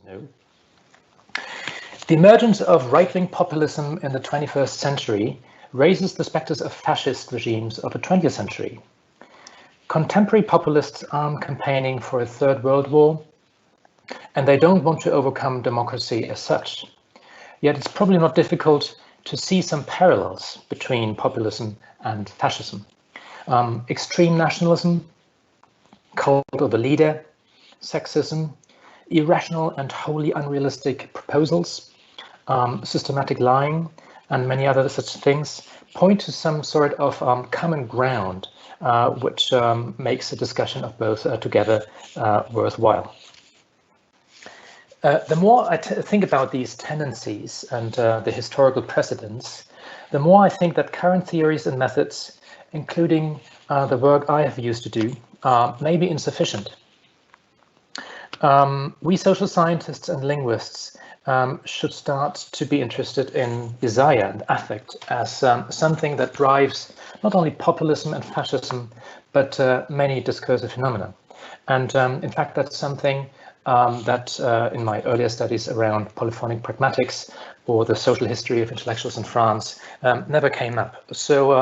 No. The emergence of right-wing populism in the 21st century raises the specters of fascist regimes of the 20th century. Contemporary populists aren't campaigning for a third world war, and they don't want to overcome democracy as such. Yet it's probably not difficult to see some parallels between populism and fascism. Extreme nationalism, cult of the leader, sexism, irrational and wholly unrealistic proposals, systematic lying, and many other such things point to some sort of common ground which makes the discussion of both together worthwhile. The more I think about these tendencies and the historical precedents, the more I think that current theories and methods, including the work I have used to do, may be insufficient. We social scientists and linguists should start to be interested in desire and affect as something that drives not only populism and fascism, but many discursive phenomena. And in fact, that's something that in my earlier studies around polyphonic pragmatics or the social history of intellectuals in France never came up. So,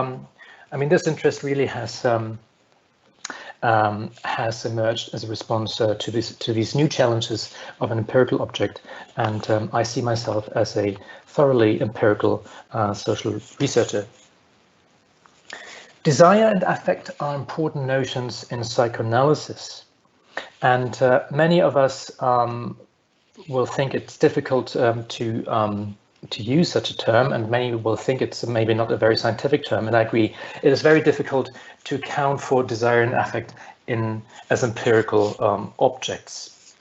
I mean, this interest really has emerged as a response to these new challenges of an empirical object, and I see myself as a thoroughly empirical social researcher. Desire and affect are important notions in psychoanalysis, and many of us will think it's difficult to use such a term, and many will think it's maybe not a very scientific term, and I agree. It is very difficult to account for desire and affect as empirical objects.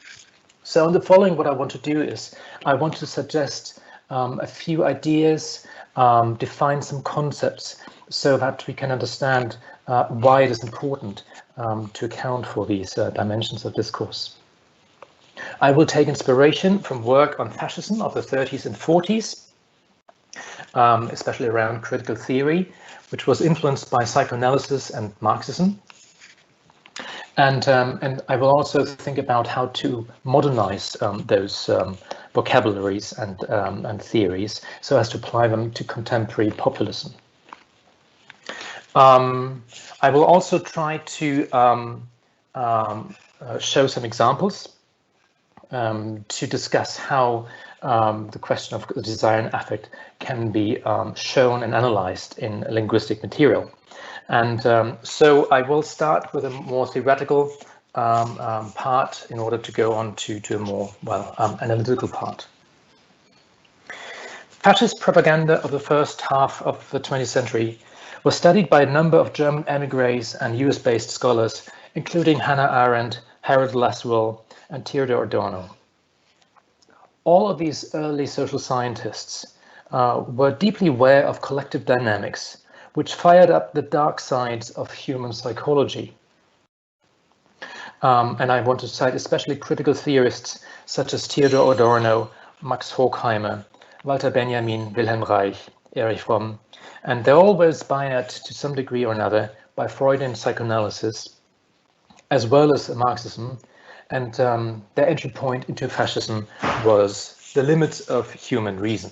So in the following, what I want to do is I want to suggest a few ideas, define some concepts so that we can understand why it is important to account for these dimensions of discourse. I will take inspiration from work on fascism of the 30s and 40s, especially around critical theory, which was influenced by psychoanalysis and Marxism. And I will also think about how to modernize those vocabularies and theories so as to apply them to contemporary populism. I will also try to show some examples to discuss how the question of desire and affect can be shown and analyzed in linguistic material. And so I will start with a more theoretical part in order to go on to a more, analytical part. Fascist propaganda of the first half of the 20th century was studied by a number of German emigres and US-based scholars, including Hannah Arendt, Harold Laswell, and Theodor Adorno. All of these early social scientists were deeply aware of collective dynamics, which fired up the dark sides of human psychology. And I want to cite especially critical theorists such as Theodor Adorno, Max Horkheimer, Walter Benjamin, Wilhelm Reich, Erich Fromm, and they're all inspired to some degree or another by Freudian psychoanalysis, as well as Marxism, and their entry point into fascism was the limits of human reason.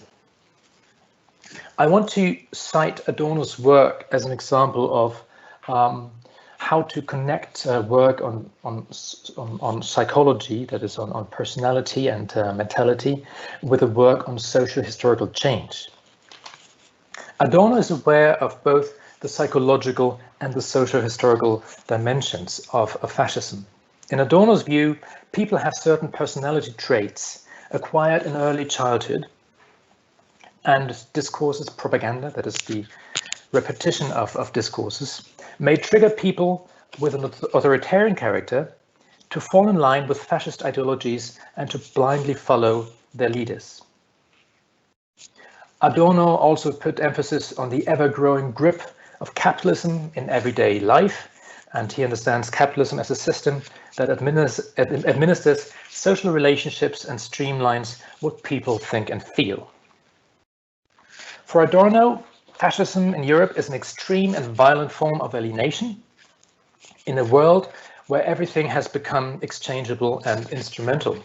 I want to cite Adorno's work as an example of how to connect work on psychology, that is on personality and mentality, with a work on social historical change. Adorno is aware of both the psychological and the social historical dimensions of fascism. In Adorno's view, people have certain personality traits acquired in early childhood, and discourses propaganda, that is the repetition of discourses, may trigger people with an authoritarian character to fall in line with fascist ideologies and to blindly follow their leaders. Adorno also put emphasis on the ever-growing grip of capitalism in everyday life, and he understands capitalism as a system that administers social relationships and streamlines what people think and feel. For Adorno, fascism in Europe is an extreme and violent form of alienation in a world where everything has become exchangeable and instrumental.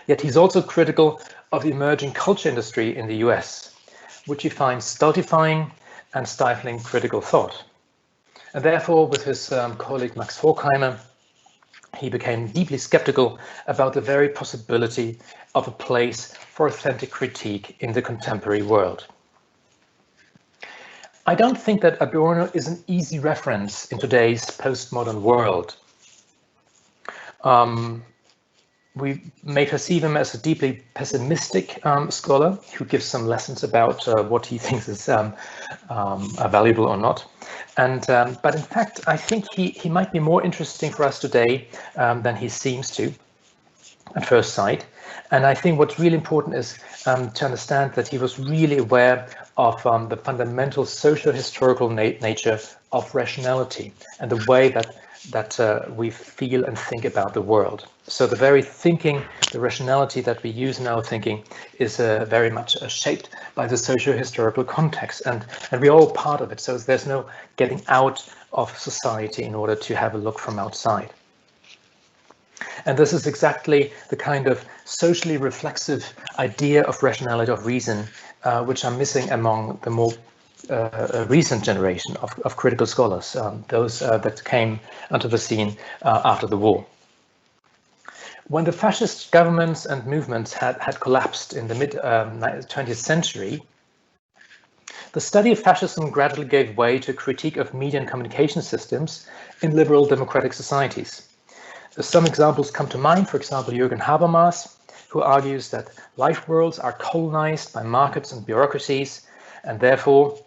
Yet he's also critical of the emerging culture industry in the US, which he finds stultifying and stifling critical thought. And therefore, with his colleague Max Horkheimer, he became deeply skeptical about the very possibility of a place for authentic critique in the contemporary world. I don't think that Adorno is an easy reference in today's postmodern world. We may perceive him as a deeply pessimistic scholar who gives some lessons about what he thinks is valuable or not. But in fact, I think he might be more interesting for us today than he seems to at first sight. And I think what's really important is to understand that he was really aware of the fundamental socio-historical nature of rationality and the way that we feel and think about the world. So the very thinking, the rationality that we use in our thinking is very much shaped by the socio-historical context, and we're all part of it. So there's no getting out of society in order to have a look from outside. And this is exactly the kind of socially reflexive idea of rationality, of reason, which I'm missing among the more recent generation of critical scholars, those that came onto the scene after the war. When the fascist governments and movements had collapsed in the mid-20th century, the study of fascism gradually gave way to a critique of media and communication systems in liberal democratic societies. Some examples come to mind, for example, Jürgen Habermas, who argues that life worlds are colonized by markets and bureaucracies, and therefore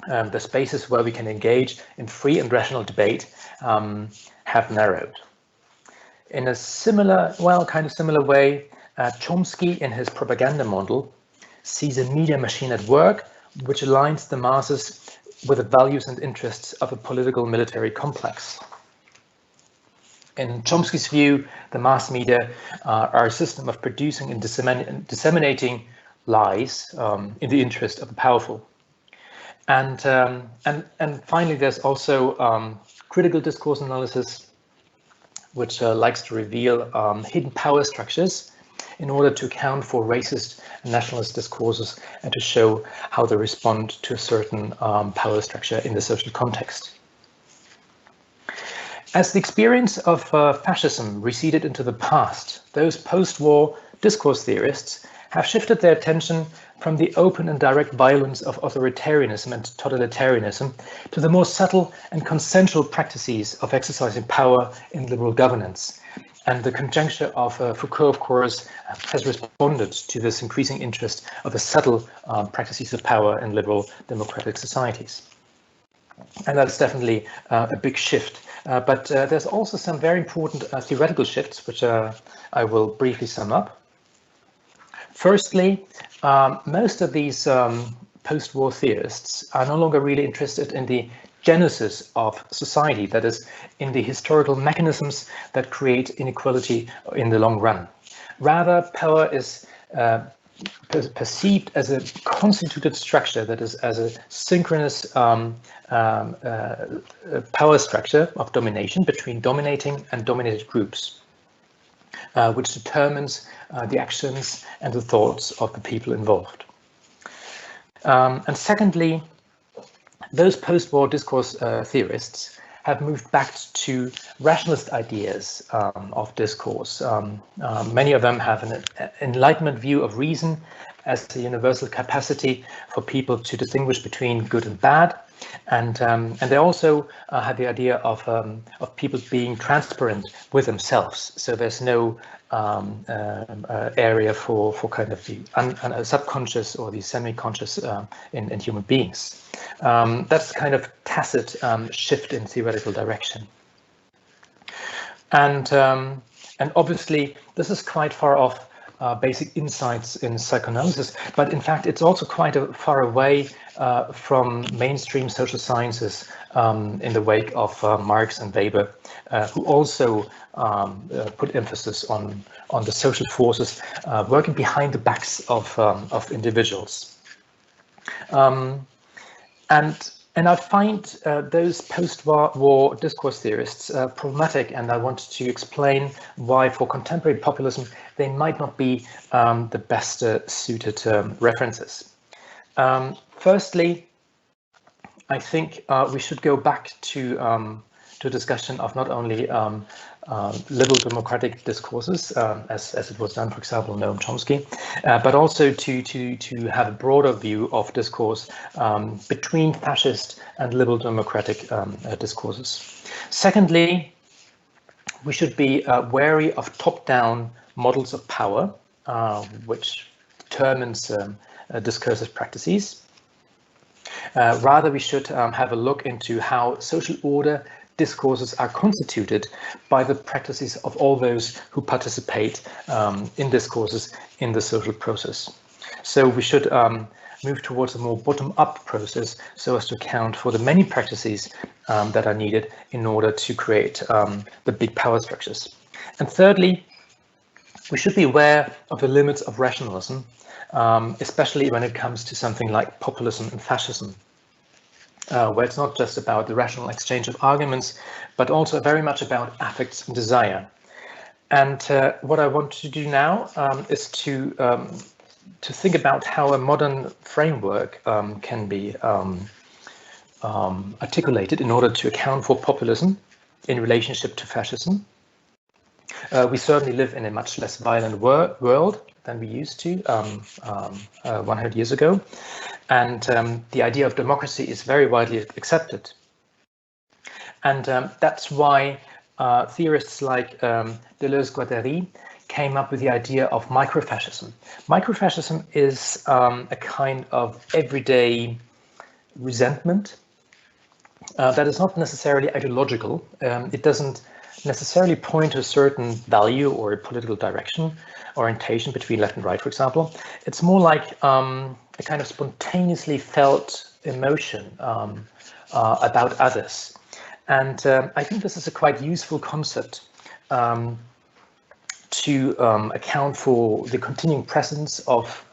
the spaces where we can engage in free and rational debate have narrowed. In a similar, kind of similar way, Chomsky in his propaganda model sees a media machine at work which aligns the masses with the values and interests of a political military complex. In Chomsky's view, the mass media are a system of producing and disseminating lies in the interest of the powerful. And finally, there's also critical discourse analysis, which likes to reveal hidden power structures in order to account for racist and nationalist discourses and to show how they respond to a certain power structure in the social context. As the experience of fascism receded into the past, those post-war discourse theorists have shifted their attention from the open and direct violence of authoritarianism and totalitarianism to the more subtle and consensual practices of exercising power in liberal governance. And the conjuncture of Foucault, of course, has responded to this increasing interest of the subtle practices of power in liberal democratic societies. And that's definitely a big shift. But there's also some very important theoretical shifts, which I will briefly sum up. Firstly, most of these post-war theorists are no longer really interested in the genesis of society, that is, in the historical mechanisms that create inequality in the long run. Rather, power is perceived as a constituted structure, that is, as a synchronous power structure of domination between dominating and dominated groups, which determines the actions and the thoughts of the people involved. And secondly, those post-war discourse theorists have moved back to rationalist ideas of discourse. Many of them have an Enlightenment view of reason as a universal capacity for people to distinguish between good and bad, and they also have the idea of people being transparent with themselves. So there's no area for kind of the subconscious or the semi-conscious in human beings. That's kind of tacit shift in theoretical direction. And obviously, this is quite far off basic insights in psychoanalysis, but in fact, it's also quite far away from mainstream social sciences in the wake of Marx and Weber, who also put emphasis on the social forces working behind the backs of individuals. And And I find those post-war discourse theorists problematic, and I want to explain why for contemporary populism they might not be the best suited references. Firstly, I think we should go back to discussion of not only liberal democratic discourses, as it was done, for example, Noam Chomsky, but also to have a broader view of discourse between fascist and liberal democratic discourses. Secondly, we should be wary of top-down models of power, which determines discursive practices. Rather, we should have a look into how social order discourses are constituted by the practices of all those who participate in discourses in the social process. So we should move towards a more bottom-up process so as to account for the many practices that are needed in order to create the big power structures. And thirdly, we should be aware of the limits of rationalism, especially when it comes to something like populism and fascism. Where it's not just about the rational exchange of arguments, but also very much about affects and desire. And what I want to do now is to think about how a modern framework can be articulated in order to account for populism in relationship to fascism. We certainly live in a much less violent world than we used to 100 years ago. And the idea of democracy is very widely accepted. And that's why theorists like Deleuze-Guattari came up with the idea of microfascism. Microfascism is a kind of everyday resentment that is not necessarily ideological. It doesn't necessarily point to a certain value or a political direction, orientation between left and right, for example. It's more like a kind of spontaneously felt emotion about others. And I think this is a quite useful concept to account for the continuing presence of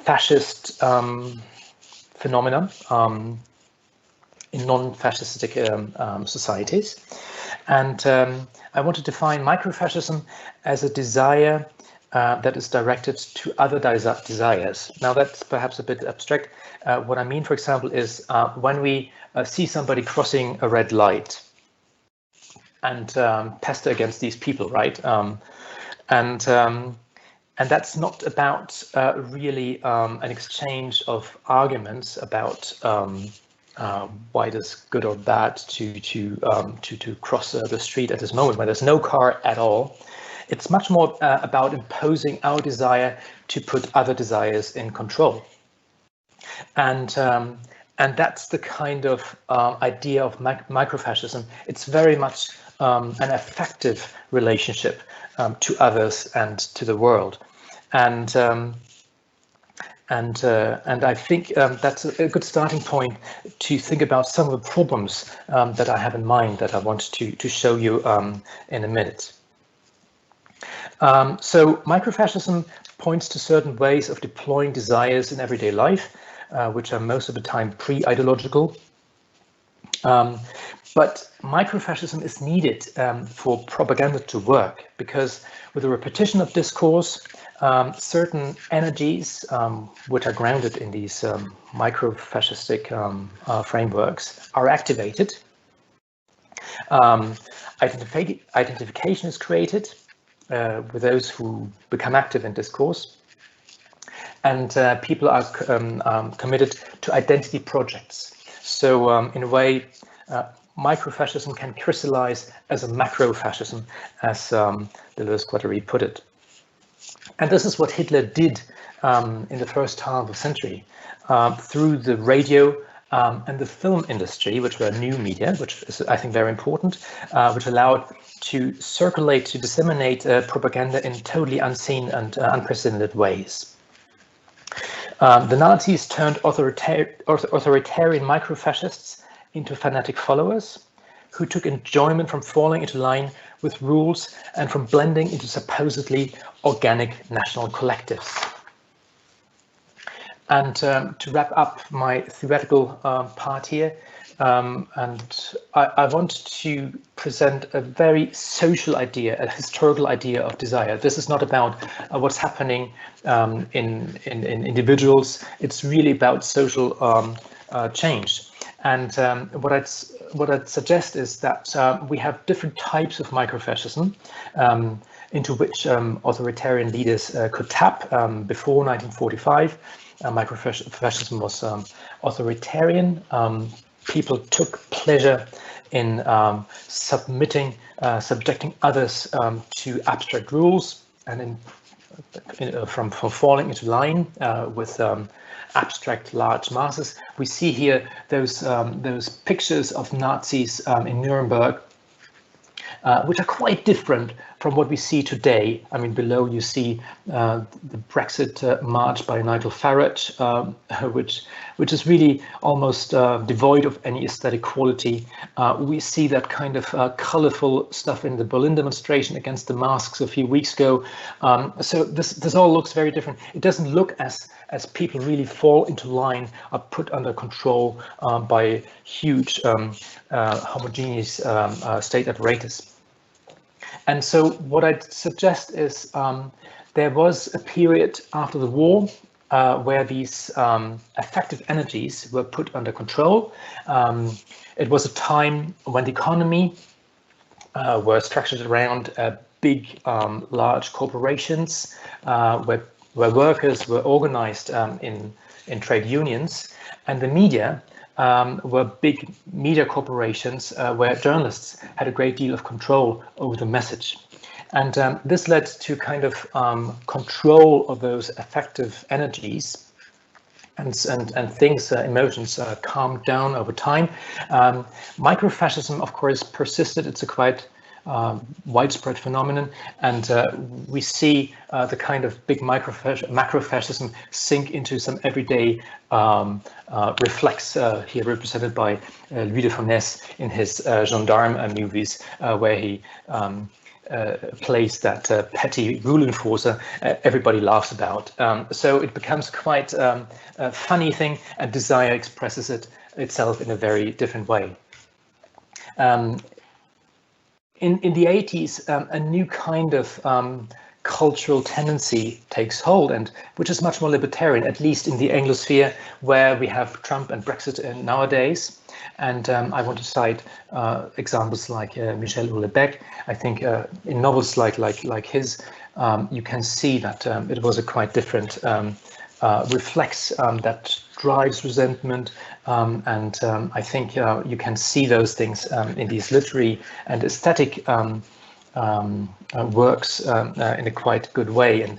fascist phenomena in non-fascistic societies. And I want to define microfascism as a desire that is directed to other desires. Now, that's perhaps a bit abstract. What I mean, for example, is when we see somebody crossing a red light and pester against these people, right? And that's not about really an exchange of arguments about why it is good or bad to cross the street at this moment when there's no car at all. It's much more about imposing our desire to put other desires in control. And that's the kind of idea of microfascism. It's very much an affective relationship to others and to the world. And I think that's a good starting point to think about some of the problems that I have in mind that I want to show you in a minute. So microfascism points to certain ways of deploying desires in everyday life, which are most of the time pre-ideological. But microfascism is needed for propaganda to work, because with the repetition of discourse, certain energies which are grounded in these microfascistic frameworks are activated. Identification is created with those who become active in discourse, and people are committed to identity projects. So in a way, microfascism can crystallize as a macrofascism, as Deleuze-Guattari put it. And this is what Hitler did in the first half of the century through the radio and the film industry, which were new media, which is, I think, very important, which allowed to circulate, to disseminate propaganda in totally unseen and unprecedented ways. The Nazis turned authoritarian microfascists into fanatic followers who took enjoyment from falling into line with rules and from blending into supposedly organic national collectives. And to wrap up my theoretical part here, and I want to present a very social idea, a historical idea of desire. This is not about what's happening in individuals. It's really about social change. And what I'd suggest is that we have different types of microfascism into which authoritarian leaders could tap before 1945. Microfascism was authoritarian. People took pleasure in subjecting others to abstract rules and from falling into line with abstract large masses. We see here those pictures of Nazis in Nuremberg, which are quite different from what we see today. I mean, below you see the Brexit march by Nigel Farage, which is really almost devoid of any aesthetic quality. We see that kind of colorful stuff in the Berlin demonstration against the masks a few weeks ago. So this all looks very different. It doesn't look as people really fall into line, are put under control by huge homogeneous state apparatus. And so what I'd suggest is there was a period after the war where these affective energies were put under control. It was a time when the economy were structured around big, large corporations, where workers were organized in trade unions, and the media were big media corporations where journalists had a great deal of control over the message. And this led to kind of control of those affective energies, and things, emotions calmed down over time. Microfascism, of course, persisted. It's a quite widespread phenomenon, and we see the kind of big macrofascism sink into some everyday reflex here represented by Louis de Funès in his gendarme movies, where he plays that petty rule enforcer everybody laughs about. So it becomes quite a funny thing, and desire expresses itself in a very different way. In the 80s, a new kind of cultural tendency takes hold, and which is much more libertarian, at least in the Anglosphere, where we have Trump and Brexit nowadays. And I want to cite examples like Michel Houellebecq. I think in novels like his, you can see that it was a quite different reflex that drives resentment, and I think you can see those things in these literary and aesthetic works in a quite good way, and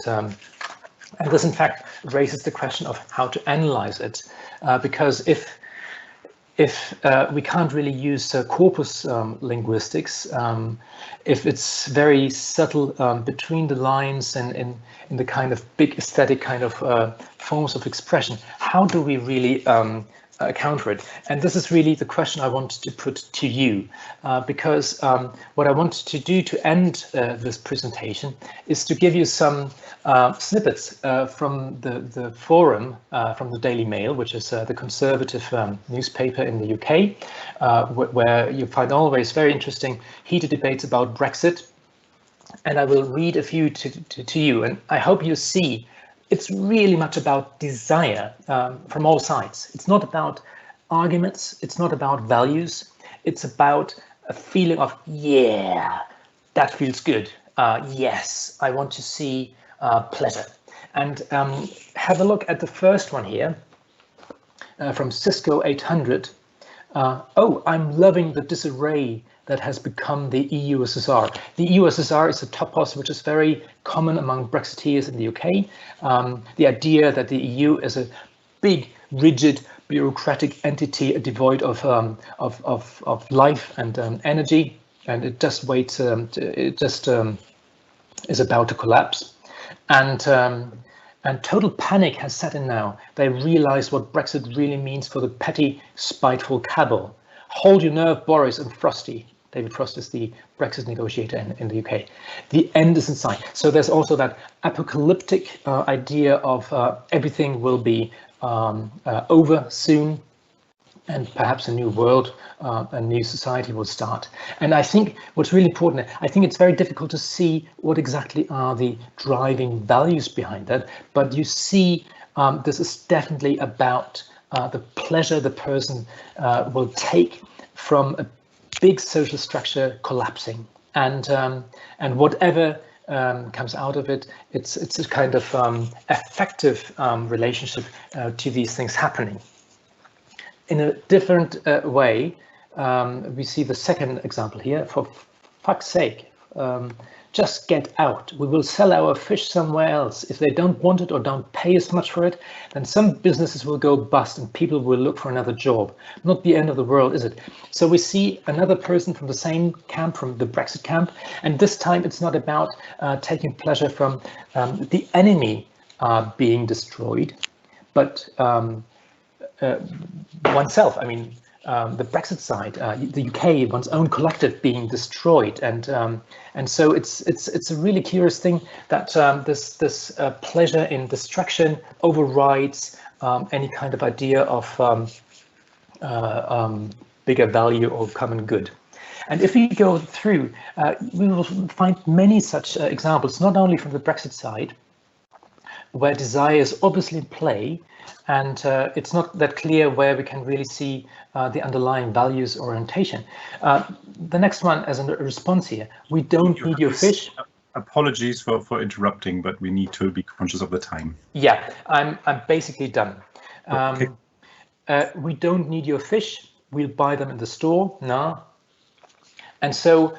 this in fact raises the question of how to analyze it, because if we can't really use corpus linguistics, if it's very subtle between the lines and in the kind of big aesthetic kind of forms of expression, how do we really account for it? And this is really the question I want to put to you, because what I want to do to end this presentation is to give you some snippets from the forum, from the Daily Mail, which is the conservative newspaper in the UK, where you find always very interesting heated debates about Brexit. And I will read a few to you, and I hope you see it's really much about desire from all sides. It's not about arguments, it's not about values, it's about a feeling of, yeah, that feels good. Yes, I want to see pleasure. And have a look at the first one here from Cisco 800. Oh, I'm loving the disarray that has become the EU-SSR. The EU-SSR is a topos which is very common among Brexiteers in the UK. The idea that the EU is a big, rigid, bureaucratic entity devoid of life and energy, and it just waits. It just is about to collapse, and total panic has set in now. They realize what Brexit really means for the petty, spiteful cabal. Hold your nerve, Boris and Frosty. David Frost is the Brexit negotiator in the UK. The end is in sight. So there's also that apocalyptic idea of everything will be over soon, and perhaps a new world, a new society will start. And I think what's really important, I think it's very difficult to see what exactly are the driving values behind that, but you see this is definitely about the pleasure the person will take from a big social structure collapsing, and whatever comes out of it, it's a kind of affective relationship to these things happening. In a different way, we see the second example here. For fuck's sake, just get out. We will sell our fish somewhere else. If they don't want it or don't pay as much for it, then some businesses will go bust and people will look for another job. Not the end of the world, is it? So we see another person from the same camp, from the Brexit camp, and this time it's not about taking pleasure from the enemy being destroyed, but oneself. I mean, the Brexit side, the UK, one's own collective being destroyed, and so it's a really curious thing that this pleasure in destruction overrides any kind of idea of bigger value or common good. And if we go through, we will find many such examples, not only from the Brexit side, where desire is obviously in play, and it's not that clear where we can really see the underlying values orientation. The next one, as a response here, we don't need your fish. Apologies for interrupting, but we need to be conscious of the time. Yeah, I'm basically done. Okay. We don't need your fish. We'll buy them in the store. No. And so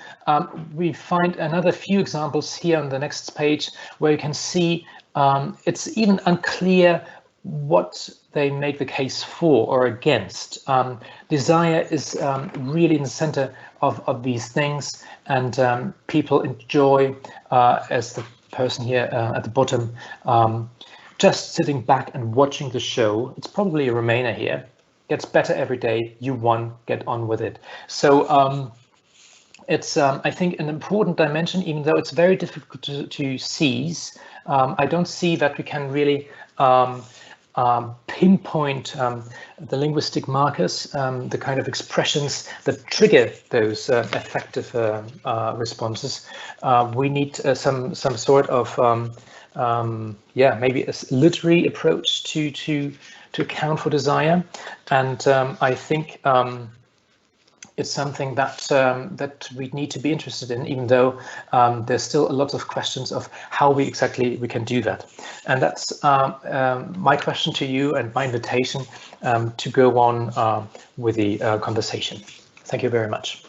we find another few examples here on the next page where you can see it's even unclear what they make the case for or against. Desire is really in the center of these things, and people enjoy, as the person here at the bottom, just sitting back and watching the show. It's probably a Remainer here. Gets better every day. You won. Get on with it. So it's, I think, an important dimension, even though it's very difficult to seize. I don't see that we can really pinpoint the linguistic markers, the kind of expressions that trigger those affective responses. We need some sort of maybe a literary approach to account for desire, and I think it's something that we need to be interested in, even though there's still a lot of questions of how we can do that. And that's my question to you and my invitation to go on with the conversation. Thank you very much.